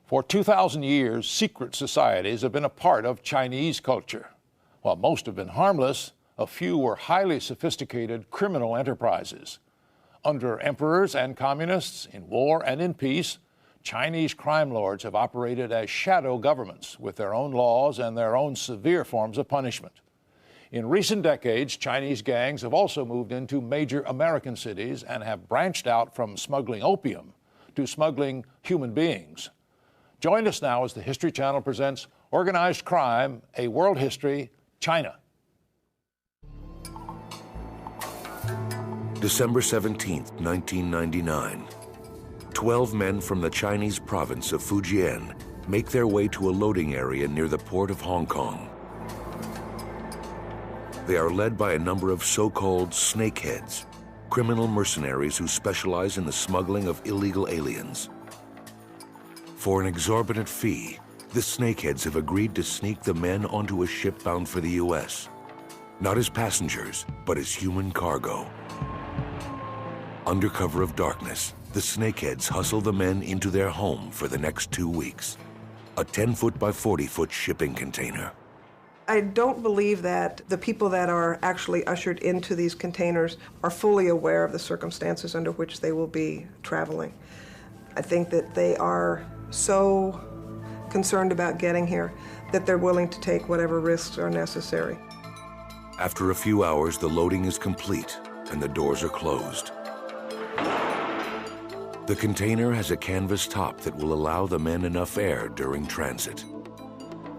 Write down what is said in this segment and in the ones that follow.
For 2,000 years, secret societies have been a part of Chinese culture. While most have been harmless, a few were highly sophisticated criminal enterprises. Under emperors and communists, in war and in peace, Chinese crime lords have operated as shadow governments with their own laws and their own severe forms of punishment. In recent decades, Chinese gangs have also moved into major American cities and have branched out from smuggling opium to smuggling human beings. Join us now as the History Channel presents Organized Crime, A World History, China. December 17, 1999. 12 men from the Chinese province of Fujian make their way to a loading area near the port of Hong Kong. They are led by a number of so-called snakeheads, criminal mercenaries who specialize in the smuggling of illegal aliens. For an exorbitant fee, the snakeheads have agreed to sneak the men onto a ship bound for the U.S., not as passengers, but as human cargo. Under cover of darkness, the snakeheads hustle the men into their home for the next 2 weeks, a 10-foot by 40-foot shipping container. I don't believe that the people that are actually ushered into these containers are fully aware of the circumstances under which they will be traveling. I think that they are so concerned about getting here that they're willing to take whatever risks are necessary. After a few hours, the loading is complete and the doors are closed. The container has a canvas top that will allow the men enough air during transit.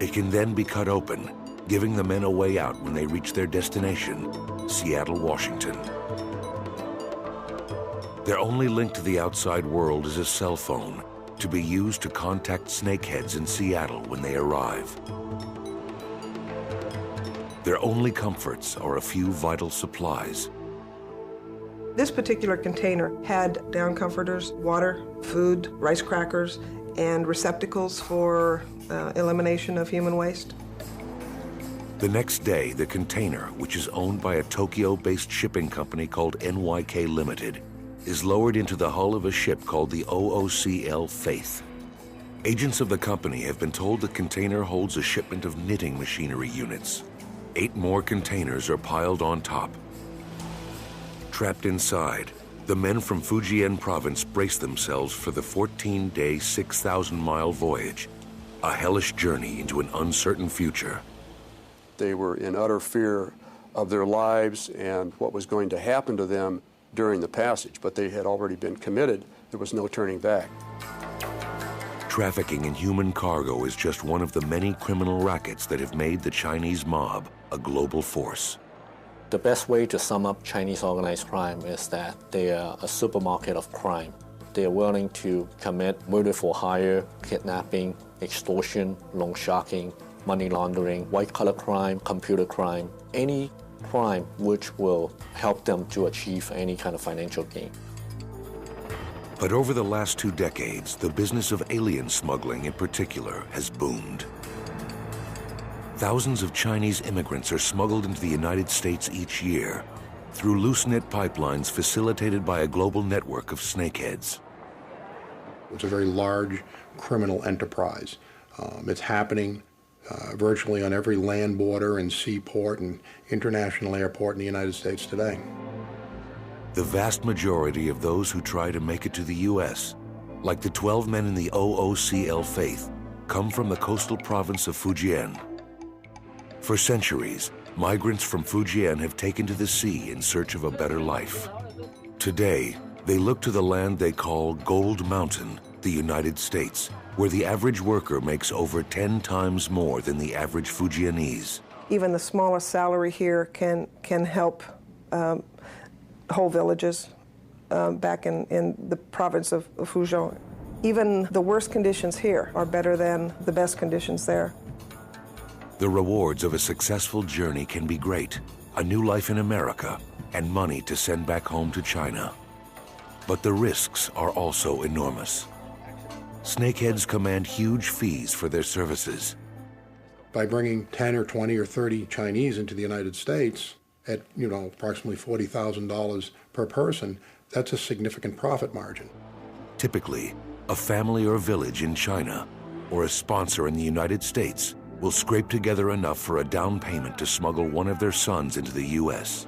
It can then be cut open, giving the men a way out when they reach their destination, Seattle, Washington. Their only link to the outside world is a cell phone, to be used to contact snakeheads in Seattle when they arrive. Their only comforts are a few vital supplies. This particular container had down comforters, water, food, rice crackers, and receptacles for elimination of human waste. The next day, the container, which is owned by a Tokyo-based shipping company called NYK Limited, is lowered into the hull of a ship called the OOCL Faith. Agents of the company have been told the container holds a shipment of knitting machinery units. 8 more containers are piled on top. Trapped inside, the men from Fujian province brace themselves for the 14-day, 6,000-mile voyage, a hellish journey into an uncertain future. They were in utter fear of their lives and what was going to happen to them during the passage, but they had already been committed. There was no turning back. Trafficking in human cargo is just one of the many criminal rackets that have made the Chinese mob a global force. The best way to sum up Chinese organized crime is that they are a supermarket of crime. They are willing to commit murder for hire, kidnapping, extortion, loan sharking, money laundering, white-collar crime, computer crime, any crime which will help them to achieve any kind of financial gain. But over the last 2 decades, the business of alien smuggling in particular has boomed. Thousands of Chinese immigrants are smuggled into the United States each year through loose-knit pipelines facilitated by a global network of snakeheads. It's a very large criminal enterprise. It's happening virtually on every land border and seaport and international airport in the United States today. The vast majority of those who try to make it to the U.S., like the 12 men in the OOCL Faith, come from the coastal province of Fujian. For centuries, migrants from Fujian have taken to the sea in search of a better life. Today, they look to the land they call Gold Mountain, the United States, where the average worker makes over 10 times more than the average Fujianese. Even the smallest salary here can help whole villages back in the province of Fujian. Even the worst conditions here are better than the best conditions there. The rewards of a successful journey can be great, a new life in America, and money to send back home to China. But the risks are also enormous. Snakeheads command huge fees for their services. By bringing 10 or 20 or 30 Chinese into the United States at, approximately $40,000 per person, that's a significant profit margin. Typically, a family or village in China or a sponsor in the United States will scrape together enough for a down payment to smuggle one of their sons into the U.S.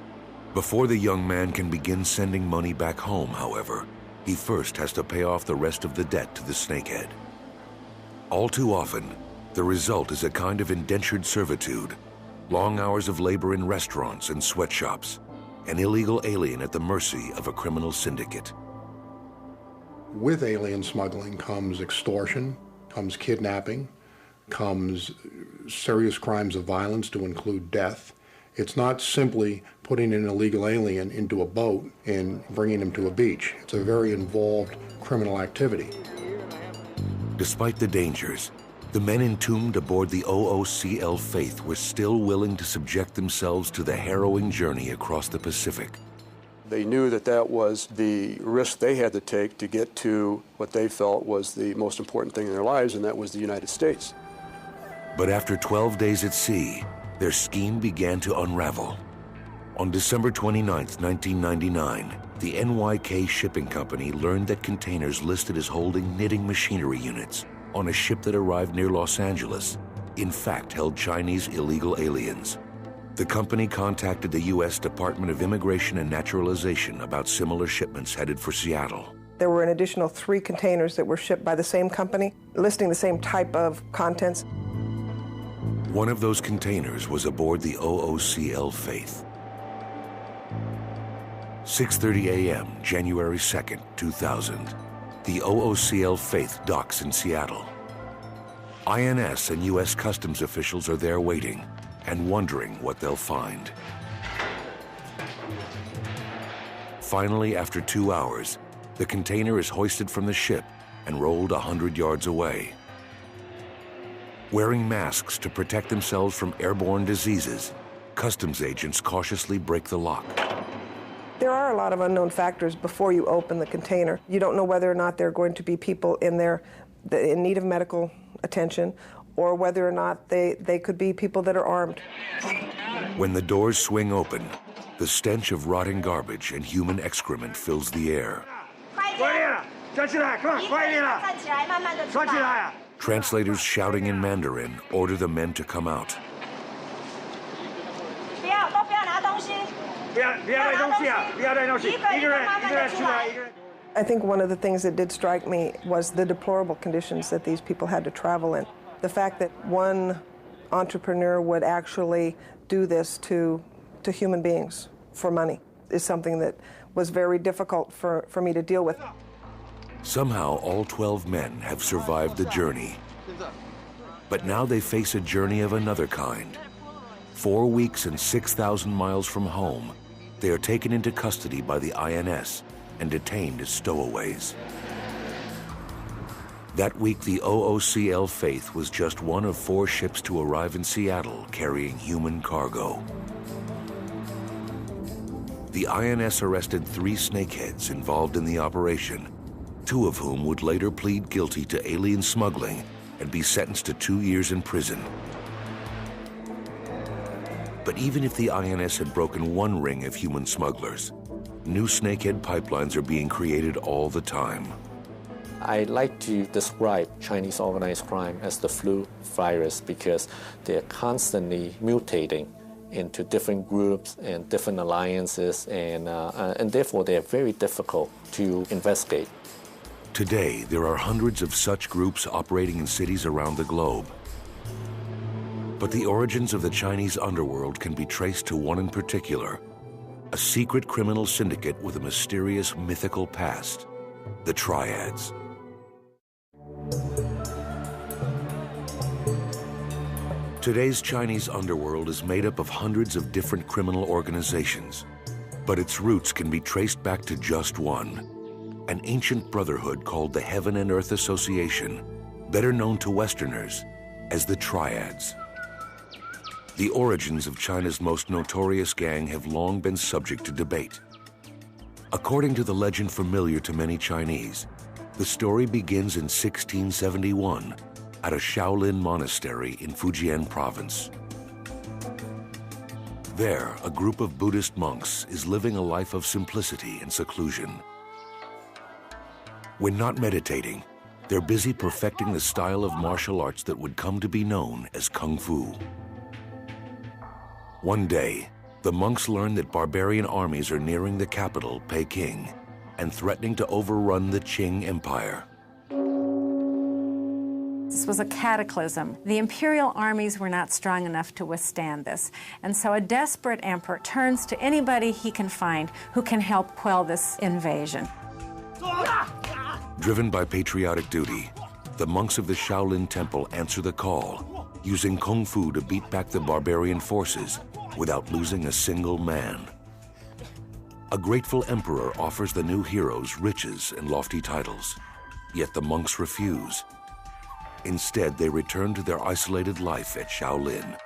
Before the young man can begin sending money back home, however, he first has to pay off the rest of the debt to the snakehead. All too often, the result is a kind of indentured servitude, long hours of labor in restaurants and sweatshops, an illegal alien at the mercy of a criminal syndicate. With alien smuggling comes extortion, comes kidnapping, comes serious crimes of violence to include death. It's not simply putting an illegal alien into a boat and bringing him to a beach. It's a very involved criminal activity. Despite the dangers, the men entombed aboard the OOCL Faith were still willing to subject themselves to the harrowing journey across the Pacific. They knew that that was the risk they had to take to get to what they felt was the most important thing in their lives, and that was the United States. But after 12 days at sea, their scheme began to unravel. On December 29, 1999, the NYK Shipping Company learned that containers listed as holding knitting machinery units on a ship that arrived near Los Angeles, in fact held Chinese illegal aliens. The company contacted the U.S. Department of Immigration and Naturalization about similar shipments headed for Seattle. There were an additional 3 containers that were shipped by the same company, listing the same type of contents. One of those containers was aboard the OOCL Faith. 6:30 a.m., January 2nd, 2000. The OOCL Faith docks in Seattle. INS and U.S. Customs officials are there waiting and wondering what they'll find. Finally, after 2 hours, the container is hoisted from the ship and rolled 100 yards away. Wearing masks to protect themselves from airborne diseases, customs agents cautiously break the lock. There are a lot of unknown factors before you open the container. You don't know whether or not there are going to be people in there in need of medical attention, or whether or not they could be people that are armed. When the doors swing open, the stench of rotting garbage and human excrement fills the air. Translators shouting in Mandarin order the men to come out. I think one of the things that did strike me was the deplorable conditions that these people had to travel in. The fact that one entrepreneur would actually do this to human beings for money is something that was very difficult for me to deal with. Somehow, all 12 men have survived the journey. But now they face a journey of another kind. 4 weeks and 6,000 miles from home, they are taken into custody by the INS and detained as stowaways. That week, the OOCL Faith was just one of 4 ships to arrive in Seattle carrying human cargo. The INS arrested 3 snakeheads involved in the operation, 2 of whom would later plead guilty to alien smuggling and be sentenced to 2 years in prison. But even if the INS had broken one ring of human smugglers, new snakehead pipelines are being created all the time. I like to describe Chinese organized crime as the flu virus because they're constantly mutating into different groups and different alliances, and therefore they're very difficult to investigate. Today, there are hundreds of such groups operating in cities around the globe. But the origins of the Chinese underworld can be traced to one in particular, a secret criminal syndicate with a mysterious mythical past, the Triads. Today's Chinese underworld is made up of hundreds of different criminal organizations, but its roots can be traced back to just one, an ancient brotherhood called the Heaven and Earth Association, better known to Westerners as the Triads. The origins of China's most notorious gang have long been subject to debate. According to the legend familiar to many Chinese, the story begins in 1671 at a Shaolin monastery in Fujian province. There, a group of Buddhist monks is living a life of simplicity and seclusion. When not meditating, they're busy perfecting the style of martial arts that would come to be known as Kung Fu. One day, the monks learn that barbarian armies are nearing the capital, Peking, and threatening to overrun the Qing Empire. This was a cataclysm. The imperial armies were not strong enough to withstand this. And so a desperate emperor turns to anybody he can find who can help quell this invasion. Driven by patriotic duty, the monks of the Shaolin Temple answer the call, using Kung Fu to beat back the barbarian forces without losing a single man. A grateful emperor offers the new heroes riches and lofty titles, yet the monks refuse. Instead, they return to their isolated life at Shaolin,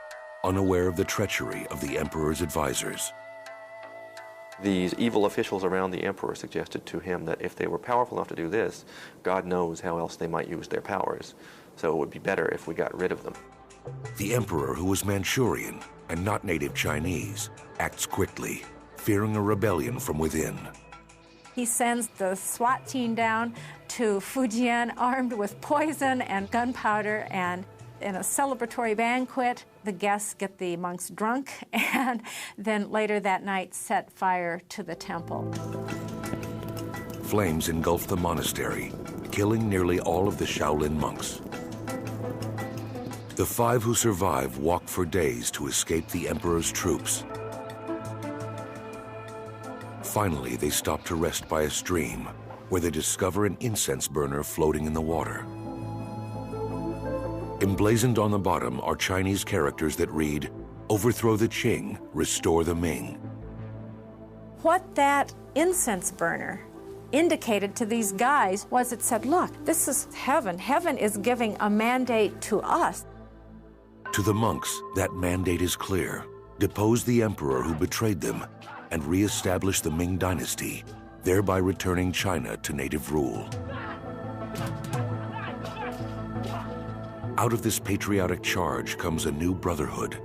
unaware of the treachery of the emperor's advisors. These evil officials around the emperor suggested to him that if they were powerful enough to do this, God knows how else they might use their powers. So it would be better if we got rid of them. The emperor, who was Manchurian and not native Chinese, acts quickly, fearing a rebellion from within. He sends the SWAT team down to Fujian armed with poison and gunpowder, and in a celebratory banquet, the guests get the monks drunk and then later that night set fire to the temple. Flames engulf the monastery, killing nearly all of the Shaolin monks. The 5 who survive walk for days to escape the emperor's troops. Finally, they stop to rest by a stream, where they discover an incense burner floating in the water. Emblazoned on the bottom are Chinese characters that read, "Overthrow the Qing, restore the Ming." What that incense burner indicated to these guys was it said, look, this is heaven. Heaven is giving a mandate to us. To the monks, that mandate is clear. Depose the emperor who betrayed them and re-establish the Ming dynasty, thereby returning China to native rule. Out of this patriotic charge comes a new brotherhood,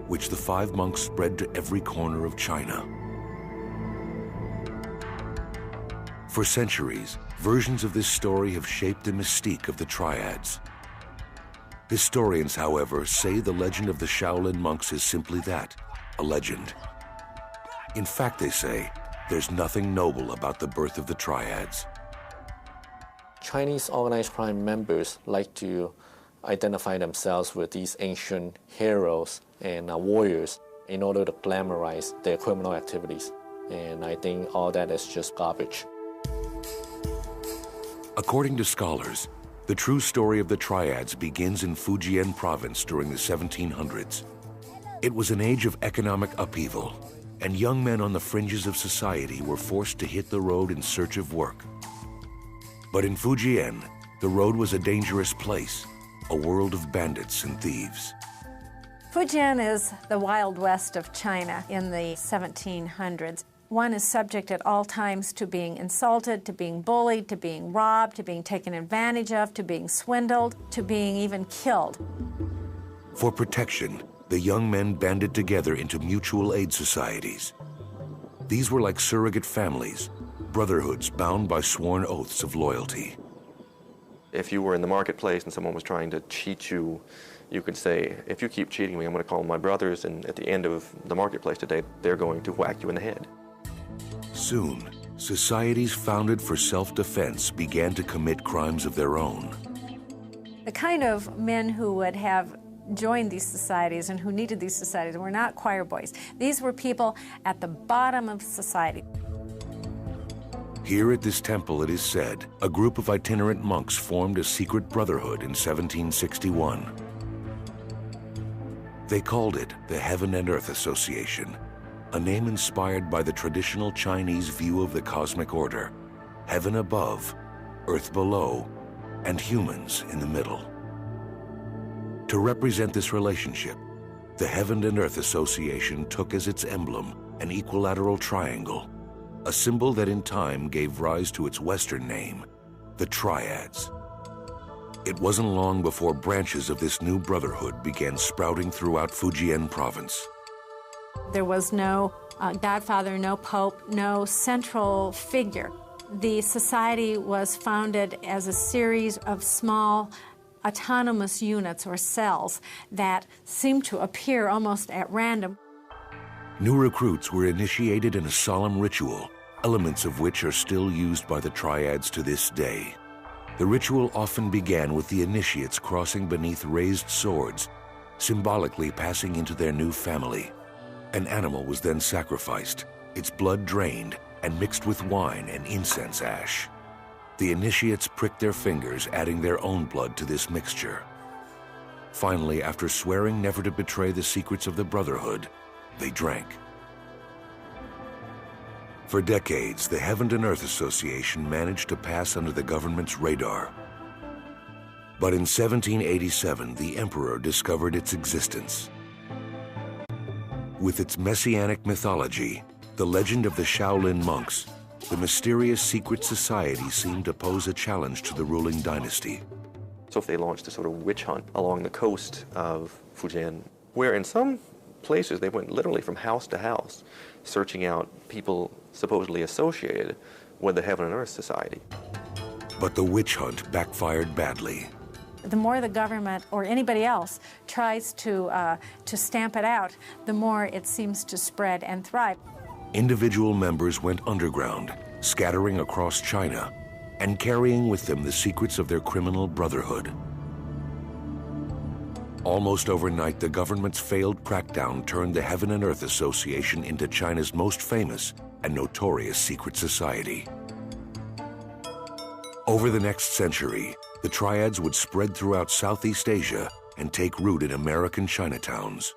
which the 5 monks spread to every corner of China. For centuries, versions of this story have shaped the mystique of the Triads. Historians, however, say the legend of the Shaolin monks is simply that, a legend. In fact, they say, there's nothing noble about the birth of the Triads. Chinese organized crime members like to identify themselves with these ancient heroes and warriors in order to glamorize their criminal activities. And I think all that is just garbage. According to scholars, the true story of the Triads begins in Fujian province during the 1700s. It was an age of economic upheaval, and young men on the fringes of society were forced to hit the road in search of work. But in Fujian, the road was a dangerous place, a world of bandits and thieves. Fujian is the Wild West of China in the 1700s. One is subject at all times to being insulted, to being bullied, to being robbed, to being taken advantage of, to being swindled, to being even killed. For protection, the young men banded together into mutual aid societies. These were like surrogate families, brotherhoods bound by sworn oaths of loyalty. If you were in the marketplace and someone was trying to cheat you, you could say, if you keep cheating me, I'm going to call my brothers, and at the end of the marketplace today, they're going to whack you in the head. Soon, societies founded for self-defense began to commit crimes of their own. The kind of men who would have joined these societies and who needed these societies were not choir boys. These were people at the bottom of society. Here at this temple, it is said, a group of itinerant monks formed a secret brotherhood in 1761. They called it the Heaven and Earth Association, a name inspired by the traditional Chinese view of the cosmic order, heaven above, earth below, and humans in the middle. To represent this relationship, the Heaven and Earth Association took as its emblem an equilateral triangle, a symbol that in time gave rise to its Western name, the Triads. It wasn't long before branches of this new brotherhood began sprouting throughout Fujian province. There was no godfather, no pope, no central figure. The society was founded as a series of small autonomous units or cells that seemed to appear almost at random. New recruits were initiated in a solemn ritual, elements of which are still used by the Triads to this day. The ritual often began with the initiates crossing beneath raised swords, symbolically passing into their new family. An animal was then sacrificed, its blood drained, and mixed with wine and incense ash. The initiates pricked their fingers, adding their own blood to this mixture. Finally, after swearing never to betray the secrets of the Brotherhood, they drank. For decades, the Heaven and Earth Association managed to pass under the government's radar. But in 1787, the emperor discovered its existence. With its messianic mythology, the legend of the Shaolin monks, the mysterious secret society seemed to pose a challenge to the ruling dynasty. So they launched a sort of witch hunt along the coast of Fujian, where in some places they went literally from house to house, searching out people supposedly associated with the Heaven and Earth Society. But the witch hunt backfired badly. The more the government or anybody else tries to stamp it out, the more it seems to spread and thrive. Individual members went underground, scattering across China, and carrying with them the secrets of their criminal brotherhood. Almost overnight, the government's failed crackdown turned the Heaven and Earth Association into China's most famous and notorious secret society. Over the next century, the Triads would spread throughout Southeast Asia and take root in American Chinatowns.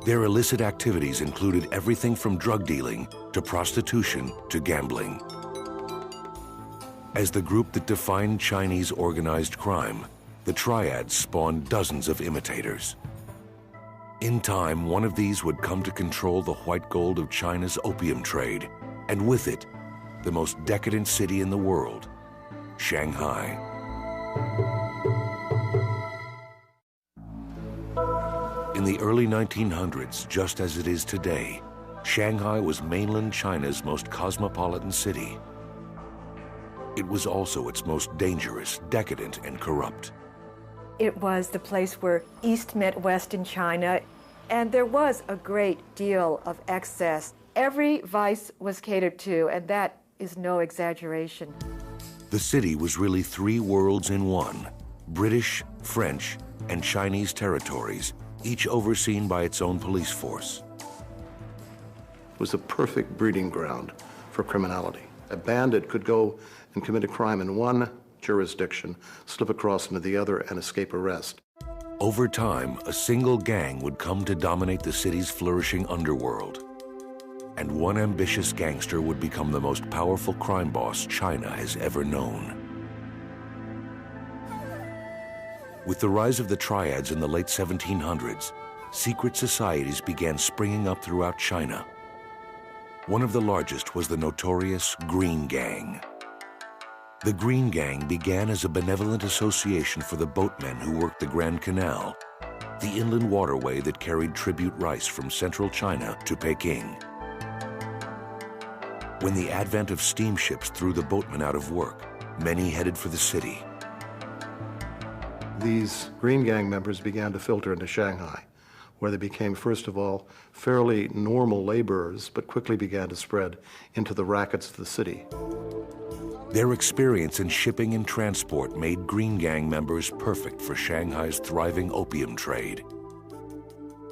Their illicit activities included everything from drug dealing to prostitution to gambling. As the group that defined Chinese organized crime, the Triads spawned dozens of imitators. In time, one of these would come to control the white gold of China's opium trade, and with it, the most decadent city in the world, Shanghai. In the early 1900s, just as it is today, Shanghai was mainland China's most cosmopolitan city. It was also its most dangerous, decadent, and corrupt. It was the place where East met West in China, and there was a great deal of excess. Every vice was catered to, and that is no exaggeration. The city was really three worlds in one: British, French, and Chinese territories, each overseen by its own police force. It was a perfect breeding ground for criminality. A bandit could go and commit a crime in one jurisdiction, slip across into the other, and escape arrest. Over time, a single gang would come to dominate the city's flourishing underworld. And one ambitious gangster would become the most powerful crime boss China has ever known. With the rise of the Triads in the late 1700s, secret societies began springing up throughout China. One of the largest was the notorious Green Gang. The Green Gang began as a benevolent association for the boatmen who worked the Grand Canal, the inland waterway that carried tribute rice from central China to Peking. When the advent of steamships threw the boatmen out of work, many headed for the city. These Green Gang members began to filter into Shanghai, where they became, first of all, fairly normal laborers, but quickly began to spread into the rackets of the city. Their experience in shipping and transport made Green Gang members perfect for Shanghai's thriving opium trade.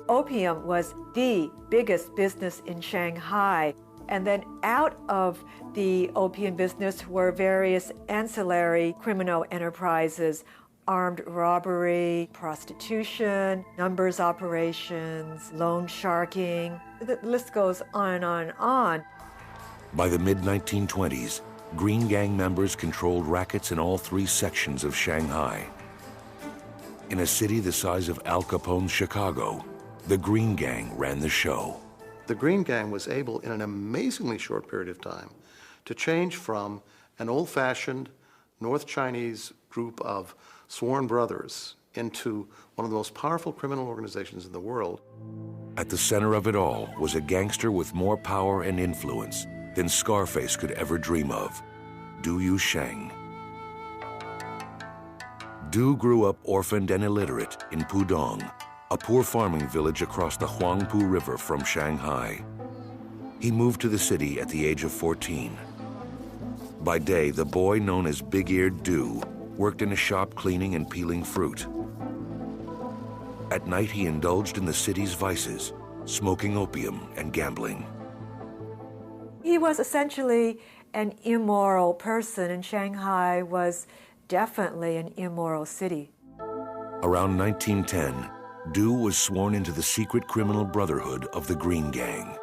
Opium was the biggest business in Shanghai. And then out of the opium business were various ancillary criminal enterprises: armed robbery, prostitution, numbers operations, loan sharking. The list goes on and on and on. By the mid-1920s, Green Gang members controlled rackets in all three sections of Shanghai. In a city the size of Al Capone's Chicago, the Green Gang ran the show. The Green Gang was able, in an amazingly short period of time, to change from an old-fashioned North Chinese group of sworn brothers into one of the most powerful criminal organizations in the world. At the center of it all was a gangster with more power and influence than Scarface could ever dream of: Du Yusheng. Du grew up orphaned and illiterate in Pudong, a poor farming village across the Huangpu River from Shanghai. He moved to the city at the age of 14. By day, the boy known as Big-Eared Du worked in a shop cleaning and peeling fruit. At night, he indulged in the city's vices, smoking opium and gambling. He was essentially an immoral person, and Shanghai was definitely an immoral city. Around 1910, Du was sworn into the secret criminal brotherhood of the Green Gang.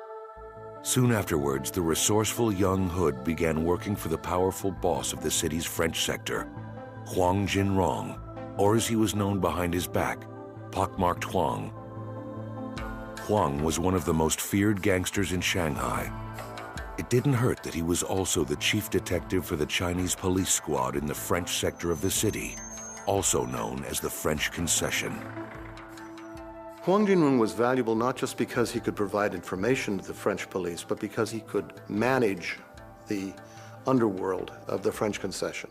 Soon afterwards, the resourceful young Hood began working for the powerful boss of the city's French sector, Huang Jinrong, or as he was known behind his back, Pockmarked Huang. Huang was one of the most feared gangsters in Shanghai. It didn't hurt that he was also the chief detective for the Chinese police squad in the French sector of the city, also known as the French Concession. Huang Jinrong was valuable not just because he could provide information to the French police, but because he could manage the underworld of the French Concession.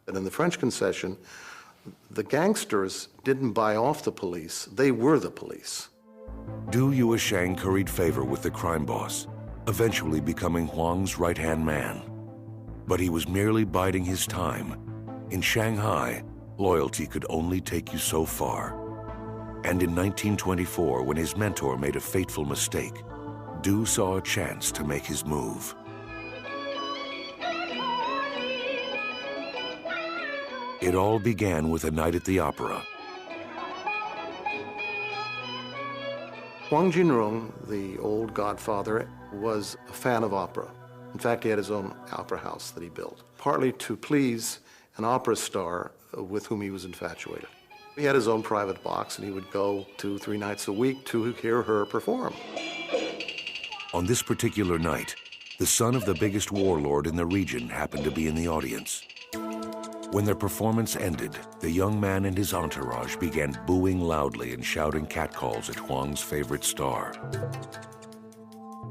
And in the French Concession, the gangsters didn't buy off the police, they were the police. Du Yusheng curried favor with the crime boss, eventually becoming Huang's right-hand man. But he was merely biding his time. In Shanghai, loyalty could only take you so far. And in 1924, when his mentor made a fateful mistake, Du saw a chance to make his move. It all began with a night at the opera. Huang Jinrong, the old godfather, was a fan of opera. In fact, he had his own opera house that he built, partly to please an opera star with whom he was infatuated. He had his own private box, and he would go 2-3 nights a week to hear her perform. On this particular night, the son of the biggest warlord in the region happened to be in the audience. When their performance ended, the young man and his entourage began booing loudly and shouting catcalls at Huang's favorite star.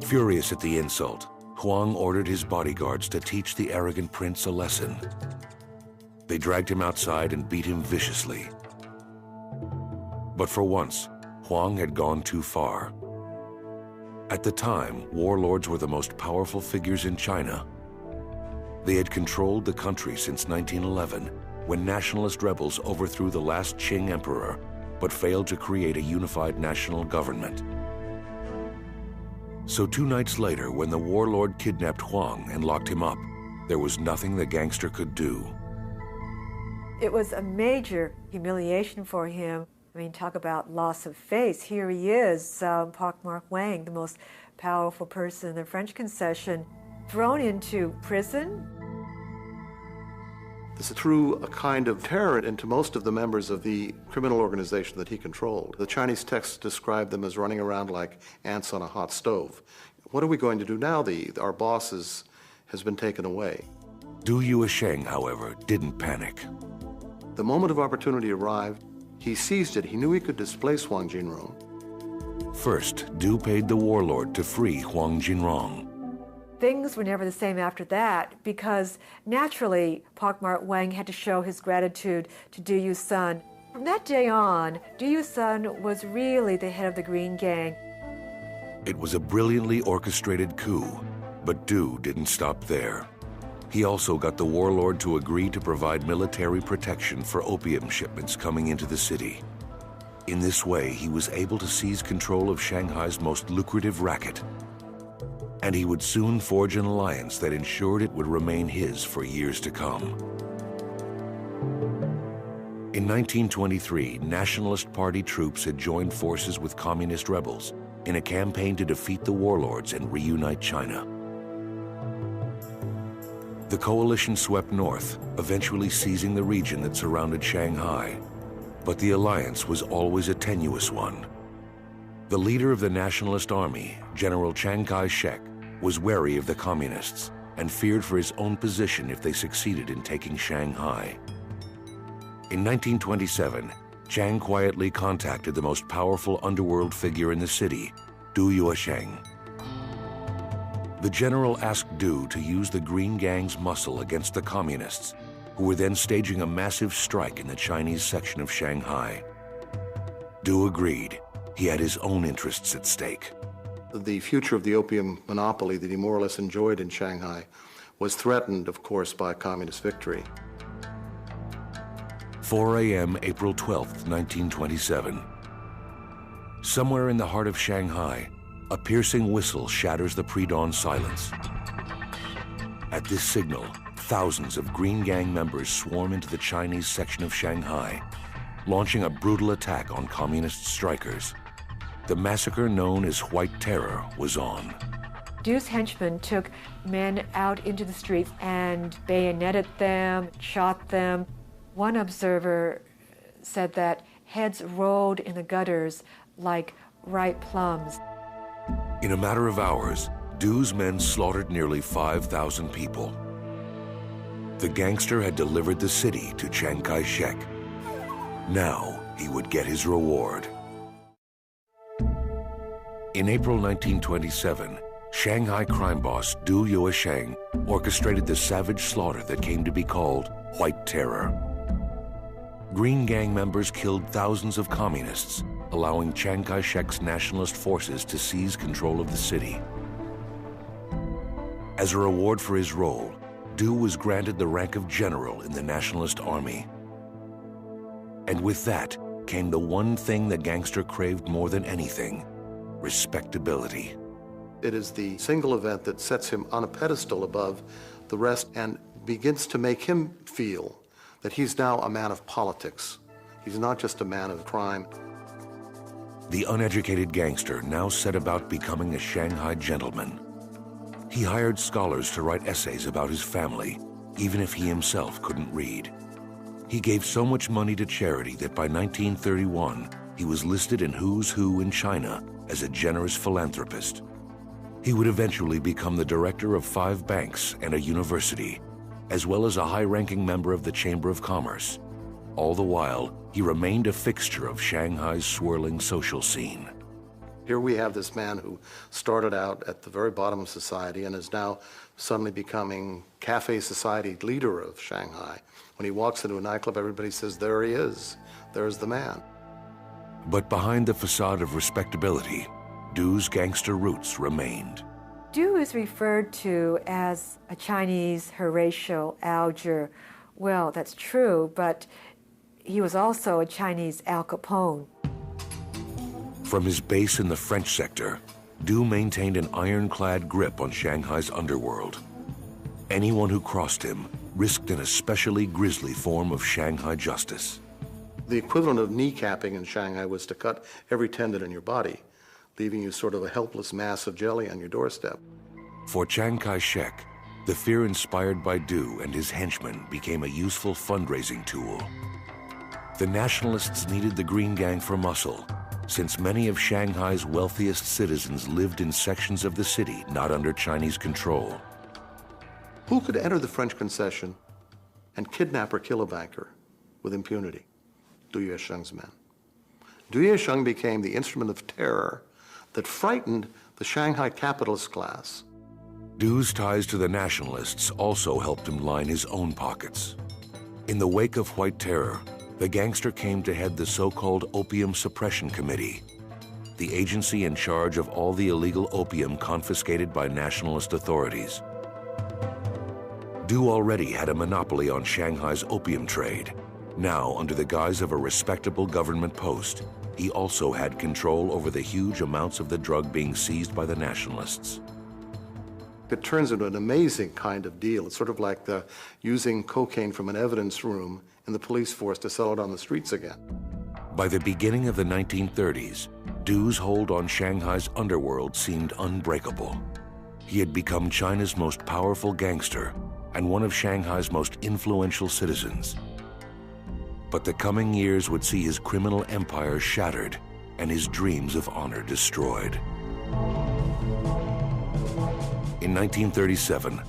Furious at the insult, Huang ordered his bodyguards to teach the arrogant prince a lesson. They dragged him outside and beat him viciously. But for once, Huang had gone too far. At the time, warlords were the most powerful figures in China. They had controlled the country since 1911, when nationalist rebels overthrew the last Qing emperor, but failed to create a unified national government. So 2 nights later, when the warlord kidnapped Huang and locked him up, there was nothing the gangster could do. It was a major humiliation for him. I mean, talk about loss of face. Here he is, Pockmarked Wang, the most powerful person in the French Concession, thrown into prison. This threw a kind of terror into most of the members of the criminal organization that he controlled. The Chinese texts describe them as running around like ants on a hot stove. What are we going to do now? Our boss has been taken away. Du Yusheng, however, didn't panic. The moment of opportunity arrived. He seized it. He knew he could displace Huang Jinrong. First, Du paid the warlord to free Huang Jinrong. Things were never the same after that because naturally Pockmarked Wang had to show his gratitude to Du Yu's son. From that day on, Du Yu's son was really the head of the Green Gang. It was a brilliantly orchestrated coup, but Du didn't stop there. He also got the warlord to agree to provide military protection for opium shipments coming into the city. In this way, he was able to seize control of Shanghai's most lucrative racket. And he would soon forge an alliance that ensured it would remain his for years to come. In 1923, Nationalist Party troops had joined forces with communist rebels in a campaign to defeat the warlords and reunite China. The coalition swept north, eventually seizing the region that surrounded Shanghai. But the alliance was always a tenuous one. The leader of the Nationalist Army, General Chiang Kai-shek, was wary of the communists and feared for his own position if they succeeded in taking Shanghai. In 1927, Chiang quietly contacted the most powerful underworld figure in the city, Du Yusheng. The general asked Du to use the Green Gang's muscle against the communists, who were then staging a massive strike in the Chinese section of Shanghai. Du agreed. He had his own interests at stake. The future of the opium monopoly that he more or less enjoyed in Shanghai was threatened, of course, by communist victory. 4 a.m., April 12, 1927. Somewhere in the heart of Shanghai, a piercing whistle shatters the pre-dawn silence. At this signal, thousands of Green Gang members swarm into the Chinese section of Shanghai, launching a brutal attack on communist strikers. The massacre known as White Terror was on. Du's henchmen took men out into the streets and bayoneted them, shot them. One observer said that heads rolled in the gutters like ripe plums. In a matter of hours, Du's men slaughtered nearly 5,000 people. The gangster had delivered the city to Chiang Kai-shek. Now he would get his reward. In April 1927, Shanghai crime boss Du Yuesheng orchestrated the savage slaughter that came to be called White Terror. Green Gang members killed thousands of communists, allowing Chiang Kai-shek's nationalist forces to seize control of the city. As a reward for his role, Du was granted the rank of general in the nationalist army. And with that came the one thing the gangster craved more than anything: respectability. It is the single event that sets him on a pedestal above the rest and begins to make him feel that he's now a man of politics. He's not just a man of crime. The uneducated gangster now set about becoming a Shanghai gentleman. He hired scholars to write essays about his family, even if he himself couldn't read. He gave so much money to charity that by 1931, he was listed in Who's Who in China as a generous philanthropist. He would eventually become the director of 5 banks and a university, as well as a high-ranking member of the Chamber of Commerce. All the while, he remained a fixture of Shanghai's swirling social scene. Here we have this man who started out at the very bottom of society and is now suddenly becoming cafe society leader of Shanghai. When he walks into a nightclub, everybody says, there he is, there's the man. But behind the facade of respectability, Du's gangster roots remained. Du is referred to as a Chinese Horatio Alger. Well, that's true, but he was also a Chinese Al Capone. From his base in the French sector, Du maintained an ironclad grip on Shanghai's underworld. Anyone who crossed him risked an especially grisly form of Shanghai justice. The equivalent of kneecapping in Shanghai was to cut every tendon in your body, leaving you sort of a helpless mass of jelly on your doorstep. For Chiang Kai-shek, the fear inspired by Du and his henchmen became a useful fundraising tool. The nationalists needed the Green Gang for muscle, since many of Shanghai's wealthiest citizens lived in sections of the city not under Chinese control. Who could enter the French concession and kidnap or kill a banker with impunity? Du Yuesheng's men. Du Yuesheng became the instrument of terror that frightened the Shanghai capitalist class. Du's ties to the nationalists also helped him line his own pockets. In the wake of White Terror, the gangster came to head the so-called Opium Suppression Committee, the agency in charge of all the illegal opium confiscated by nationalist authorities. Du already had a monopoly on Shanghai's opium trade. Now, under the guise of a respectable government post, he also had control over the huge amounts of the drug being seized by the nationalists. It turns into an amazing kind of deal. It's sort of like using cocaine from an evidence room in the police force to sell it on the streets again. By the beginning of the 1930s, Du's hold on Shanghai's underworld seemed unbreakable. He had become China's most powerful gangster and one of Shanghai's most influential citizens. But the coming years would see his criminal empire shattered and his dreams of honor destroyed. In 1937,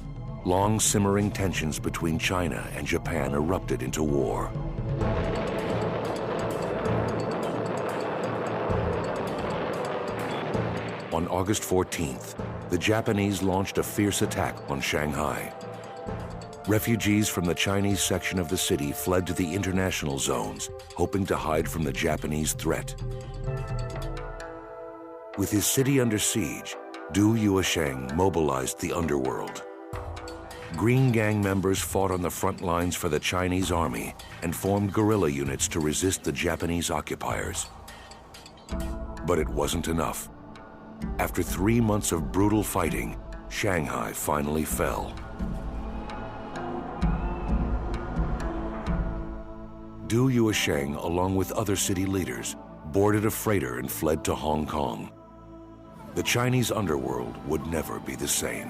long simmering tensions between China and Japan erupted into war. On August 14th, the Japanese launched a fierce attack on Shanghai. Refugees from the Chinese section of the city fled to the international zones, hoping to hide from the Japanese threat. With his city under siege, Du Yuesheng mobilized the underworld. Green Gang members fought on the front lines for the Chinese army and formed guerrilla units to resist the Japanese occupiers. But it wasn't enough. After 3 months of brutal fighting, Shanghai finally fell. Du Yuesheng, along with other city leaders, boarded a freighter and fled to Hong Kong. The Chinese underworld would never be the same.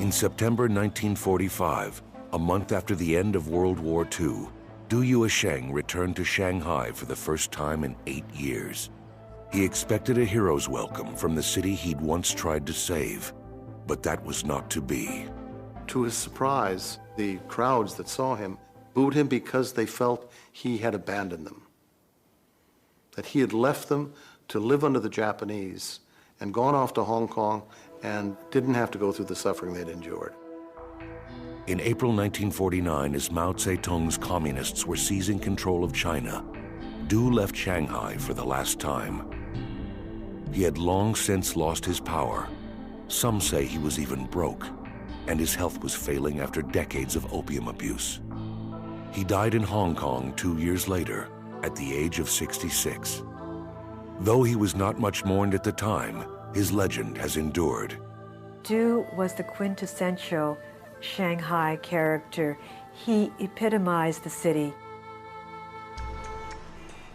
In September 1945, a month after the end of World War II, Du Yuesheng returned to Shanghai for the first time in 8 years. He expected a hero's welcome from the city he'd once tried to save, but that was not to be. To his surprise, the crowds that saw him booed him because they felt he had abandoned them, that he had left them to live under the Japanese and gone off to Hong Kong and didn't have to go through the suffering they'd endured. In April 1949, as Mao Zedong's communists were seizing control of China, Du left Shanghai for the last time. He had long since lost his power. Some say he was even broke, and his health was failing after decades of opium abuse. He died in Hong Kong 2 years later, at the age of 66. Though he was not much mourned at the time, his legend has endured. Du was the quintessential Shanghai character. He epitomized the city.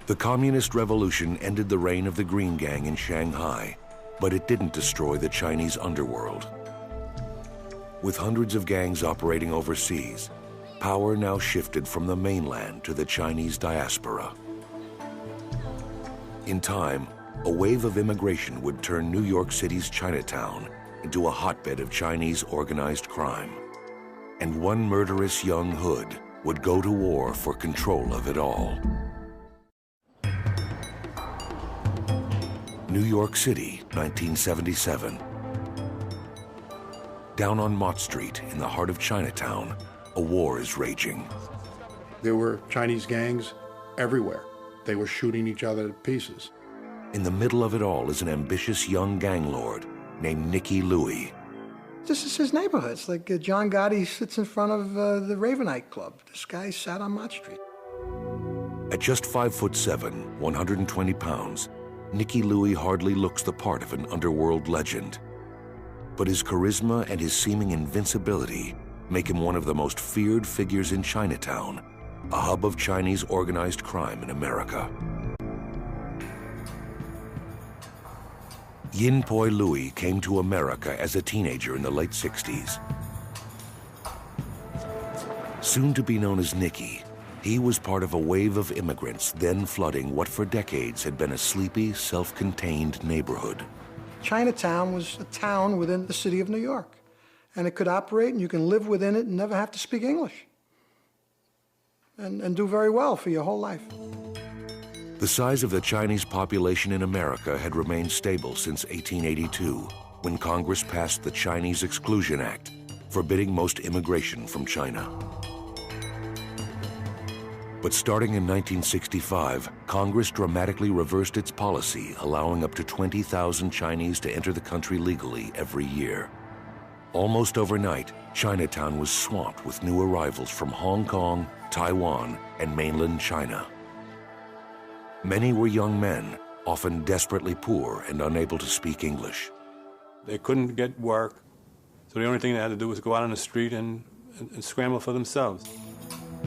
The Communist Revolution ended the reign of the Green Gang in Shanghai, but it didn't destroy the Chinese underworld. With hundreds of gangs operating overseas, power now shifted from the mainland to the Chinese diaspora. In time, a wave of immigration would turn New York City's Chinatown into a hotbed of Chinese organized crime. And one murderous young hood would go to war for control of it all. New York City, 1977. Down on Mott Street, in the heart of Chinatown, a war is raging. There were Chinese gangs everywhere. They were shooting each other to pieces. In the middle of it all is an ambitious young gang lord named Nicky Louie. This is his neighborhood. It's like John Gotti sits in front of the Ravenite Club. This guy sat on Mott Street. At just 5'7", 120 pounds, Nicky Louie hardly looks the part of an underworld legend. But his charisma and his seeming invincibility make him one of the most feared figures in Chinatown, a hub of Chinese organized crime in America. Yin Poi Louie came to America as a teenager in the late 60s. Soon to be known as Nicky, he was part of a wave of immigrants then flooding what for decades had been a sleepy, self-contained neighborhood. Chinatown was a town within the city of New York, and it could operate, and you can live within it and never have to speak English, and do very well for your whole life. The size of the Chinese population in America had remained stable since 1882, when Congress passed the Chinese Exclusion Act, forbidding most immigration from China. But starting in 1965, Congress dramatically reversed its policy, allowing up to 20,000 Chinese to enter the country legally every year. Almost overnight, Chinatown was swamped with new arrivals from Hong Kong, Taiwan, and mainland China. Many were young men, often desperately poor and unable to speak English. They couldn't get work, so the only thing they had to do was go out on the street and scramble for themselves.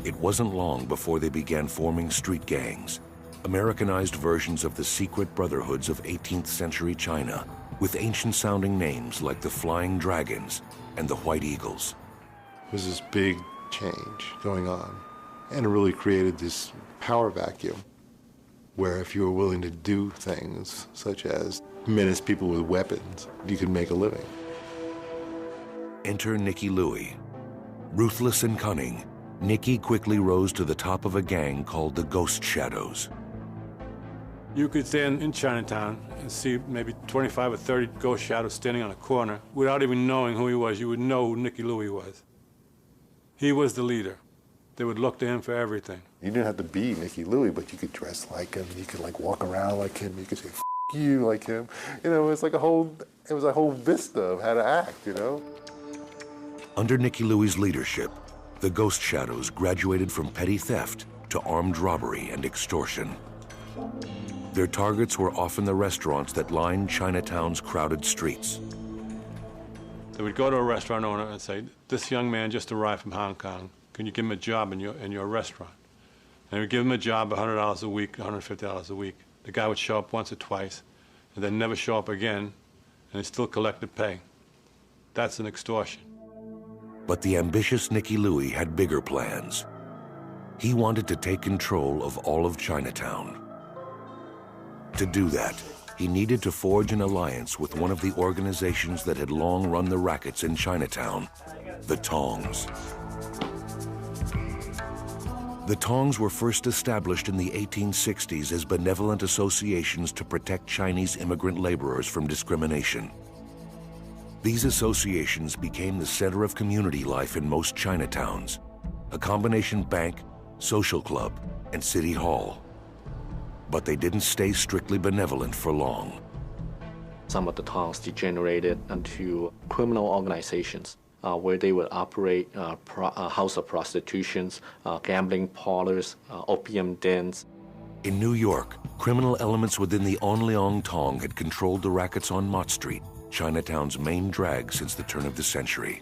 It wasn't long before they began forming street gangs, Americanized versions of the secret brotherhoods of 18th century China, with ancient-sounding names like the Flying Dragons and the White Eagles. It was this big change going on, and it really created this power vacuum where if you were willing to do things such as menace people with weapons, you could make a living. Enter Nicky Louie. Ruthless and cunning, Nicky quickly rose to the top of a gang called the Ghost Shadows. You could stand in Chinatown and see maybe 25 or 30 ghost shadows standing on a corner. Without even knowing who he was, you would know who Nicky Louie was. He was the leader. They would look to him for everything. You didn't have to be Nicky Louie, but you could dress like him. You could like walk around like him. You could say "F you" like him. You know, it was a whole vista of how to act. You know. Under Nicky Louie's leadership, the ghost shadows graduated from petty theft to armed robbery and extortion. Their targets were often the restaurants that lined Chinatown's crowded streets. They would go to a restaurant owner and say, "This young man just arrived from Hong Kong. Can you give him a job in your restaurant?" And they would give him a job, $100 a week, $150 a week. The guy would show up once or twice, and then never show up again, and he still collected pay. That's an extortion. But the ambitious Nicky Louie had bigger plans. He wanted to take control of all of Chinatown. To do that, he needed to forge an alliance with one of the organizations that had long run the rackets in Chinatown, the Tongs. The Tongs were first established in the 1860s as benevolent associations to protect Chinese immigrant laborers from discrimination. These associations became the center of community life in most Chinatowns, a combination bank, social club, and city hall. But they didn't stay strictly benevolent for long. Some of the Tongs degenerated into criminal organizations where they would operate house of prostitutions, gambling parlors, opium dens. In New York, criminal elements within the Onleong Tong had controlled the rackets on Mott Street, Chinatown's main drag since the turn of the century.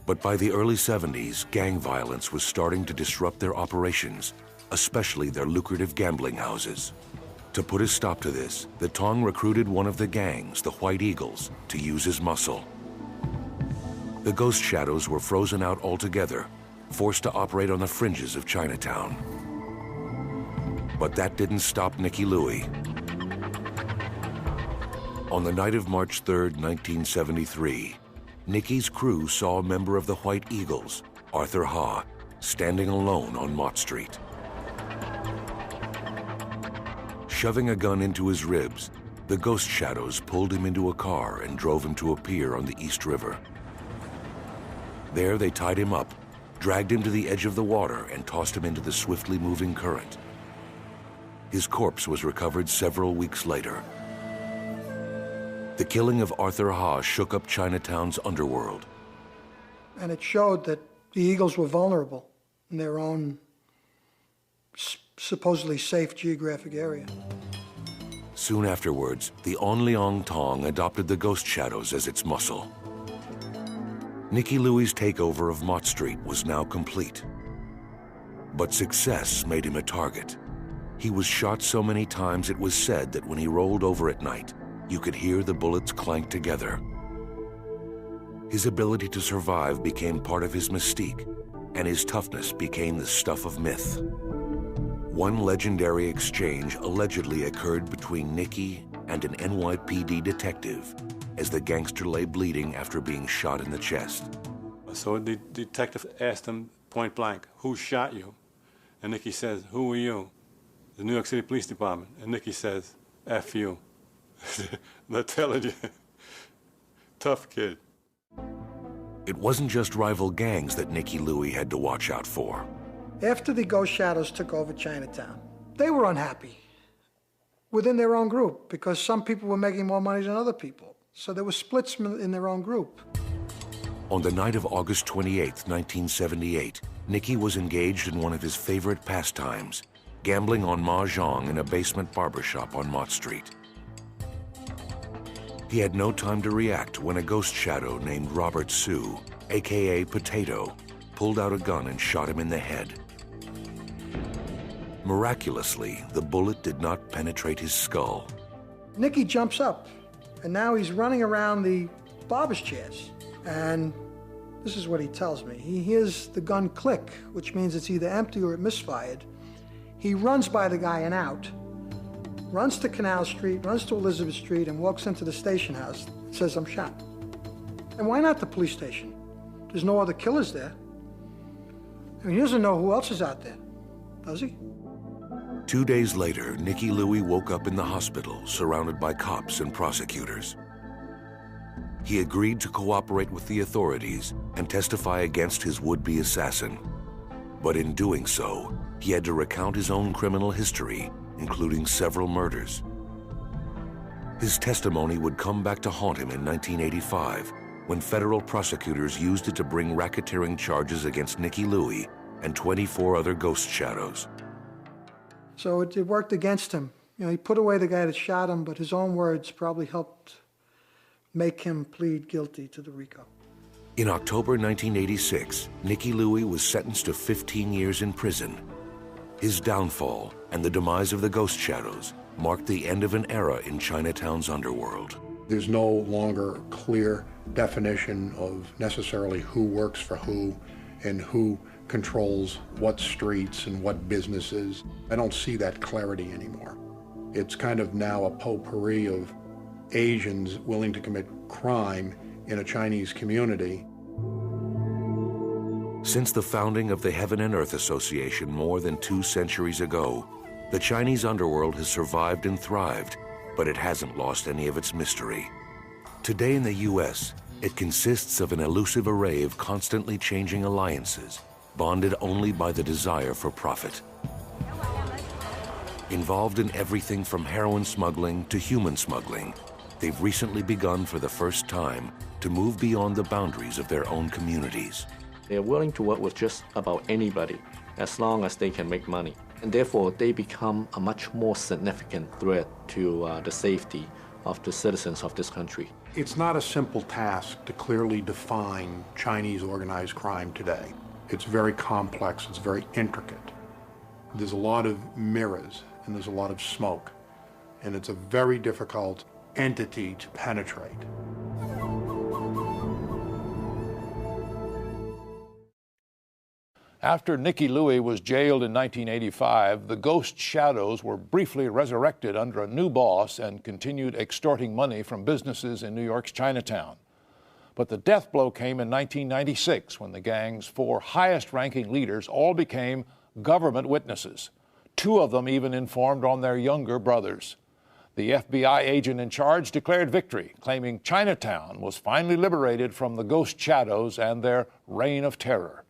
But by the early 70s, gang violence was starting to disrupt their operations, especially their lucrative gambling houses. To put a stop to this, the Tong recruited one of the gangs, the White Eagles, to use his muscle. The ghost shadows were frozen out altogether, forced to operate on the fringes of Chinatown. But that didn't stop Nicky Louie. On the night of March 3rd, 1973, Nicky's crew saw a member of the White Eagles, Arthur Ha, standing alone on Mott Street. Shoving a gun into his ribs, the ghost shadows pulled him into a car and drove him to a pier on the East River. There they tied him up, dragged him to the edge of the water, and tossed him into the swiftly moving current. His corpse was recovered several weeks later. The killing of Arthur Ha shook up Chinatown's underworld. And it showed that the Eagles were vulnerable in their own supposedly safe geographic area. Soon afterwards, the Onleong Tong adopted the ghost shadows as its muscle. Nicky Louie's takeover of Mott Street was now complete. But success made him a target. He was shot so many times it was said that when he rolled over at night, you could hear the bullets clank together. His ability to survive became part of his mystique, and his toughness became the stuff of myth. One legendary exchange allegedly occurred between Nicky and an NYPD detective as the gangster lay bleeding after being shot in the chest. So the detective asked him point blank, "Who shot you?" And Nicky says, "Who are you?" "The New York City Police Department." And Nicky says, "F you." They're telling you. Tough kid. It wasn't just rival gangs that Nicky Louie had to watch out for. After the Ghost Shadows took over Chinatown, they were unhappy within their own group because some people were making more money than other people. So there were splits in their own group. On the night of August 28, 1978, Nicky was engaged in one of his favorite pastimes, gambling on mahjong in a basement barbershop on Mott Street. He had no time to react when a ghost shadow named Robert Sue, aka Potato, pulled out a gun and shot him in the head. Miraculously, the bullet did not penetrate his skull. Nicky jumps up, and now he's running around the barber's chairs. And this is what he tells me. He hears the gun click, which means it's either empty or it misfired. He runs by the guy and out, runs to Canal Street, runs to Elizabeth Street, and walks into the station house. Says, "I'm shot." And why not the police station? There's no other killers there. I mean, he doesn't know who else is out there, does he? 2 days later, Nicky Louie woke up in the hospital, surrounded by cops and prosecutors. He agreed to cooperate with the authorities and testify against his would-be assassin. But in doing so, he had to recount his own criminal history, including several murders. His testimony would come back to haunt him in 1985, when federal prosecutors used it to bring racketeering charges against Nicky Louie and 24 other ghost shadows. So it worked against him. You know, he put away the guy that shot him, but his own words probably helped make him plead guilty to the RICO. In October 1986, Nicky Louie was sentenced to 15 years in prison. His downfall and the demise of the ghost shadows marked the end of an era in Chinatown's underworld. There's no longer clear definition of necessarily who works for who and who controls what streets and what businesses. I don't see that clarity anymore. It's kind of now a potpourri of Asians willing to commit crime in a Chinese community. Since the founding of the Heaven and Earth Association more than 2 centuries ago, the Chinese underworld has survived and thrived, but it hasn't lost any of its mystery. Today in the U.S., it consists of an elusive array of constantly changing alliances, bonded only by the desire for profit. Involved in everything from heroin smuggling to human smuggling, they've recently begun for the first time to move beyond the boundaries of their own communities. They're willing to work with just about anybody as long as they can make money. And therefore, they become a much more significant threat to the safety of the citizens of this country. It's not a simple task to clearly define Chinese organized crime today. It's very complex, it's very intricate. There's a lot of mirrors and there's a lot of smoke, and it's a very difficult entity to penetrate. After Nicky Louie was jailed in 1985, the ghost shadows were briefly resurrected under a new boss and continued extorting money from businesses in New York's Chinatown. But the death blow came in 1996 when the gang's 4 highest-ranking leaders all became government witnesses. 2 of them even informed on their younger brothers. The FBI agent in charge declared victory, claiming Chinatown was finally liberated from the ghost shadows and their reign of terror.